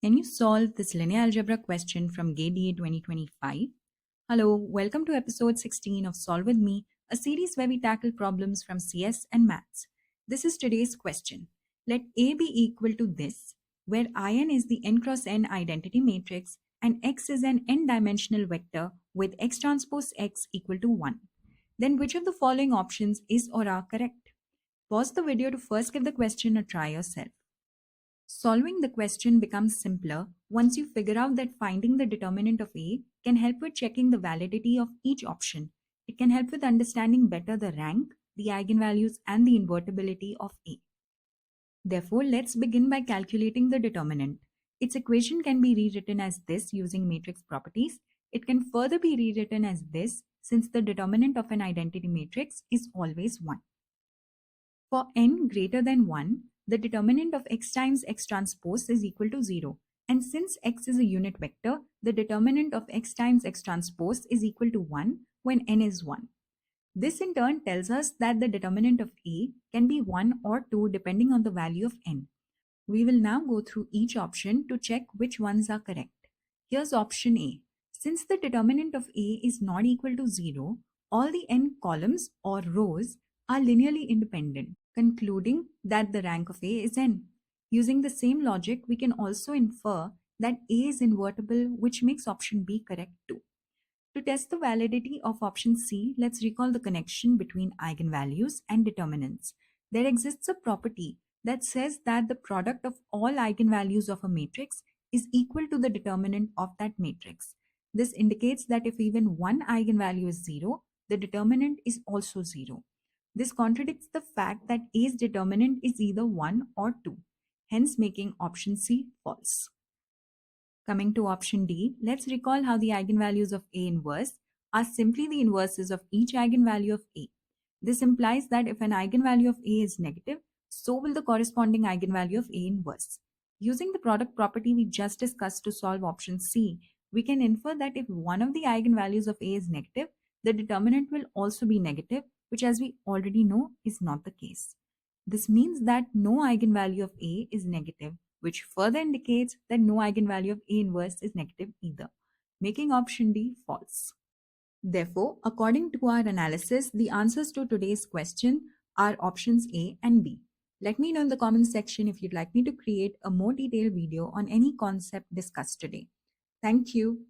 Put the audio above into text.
Can you solve this linear algebra question from Gateda 2025? Hello, welcome to episode 16 of Solve With Me, a series where we tackle problems from CS and maths. This is today's question. Let A be equal to this, where In is the n cross n identity matrix and X is an n-dimensional vector with X transpose X equal to 1. Then which of the following options is or are correct? Pause the video to first give the question a try yourself. Solving the question becomes simpler once you figure out that finding the determinant of A can help with checking the validity of each option. It can help with understanding better the rank, the eigenvalues, and the invertibility of A. Therefore, let's begin by calculating the determinant. Its equation can be rewritten as this using matrix properties. It can further be rewritten as this since the determinant of an identity matrix is always 1. For n greater than 1, the determinant of x times x transpose is equal to 0. And since x is a unit vector, the determinant of x times x transpose is equal to 1 when n is 1. This in turn tells us that the determinant of A can be 1 or 2 depending on the value of n. We will now go through each option to check which ones are correct. Here's option A. Since the determinant of A is not equal to 0, all the n columns or rows are linearly independent, concluding that the rank of A is n. Using the same logic, we can also infer that A is invertible, which makes option B correct too. To test the validity of option C, let's recall the connection between eigenvalues and determinants. There exists a property that says that the product of all eigenvalues of a matrix is equal to the determinant of that matrix. This indicates that if even one eigenvalue is 0, the determinant is also 0. This contradicts the fact that A's determinant is either 1 or 2, hence making option C false. Coming to option D, let's recall how the eigenvalues of A inverse are simply the inverses of each eigenvalue of A. This implies that if an eigenvalue of A is negative, so will the corresponding eigenvalue of A inverse. Using the product property we just discussed to solve option C, we can infer that if one of the eigenvalues of A is negative, the determinant will also be negative, which as we already know is not the case. This means that no eigenvalue of A is negative, which further indicates that no eigenvalue of A inverse is negative either, making option D false. Therefore, according to our analysis, the answers to today's question are options A and B. Let me know in the comments section if you'd like me to create a more detailed video on any concept discussed today. Thank you.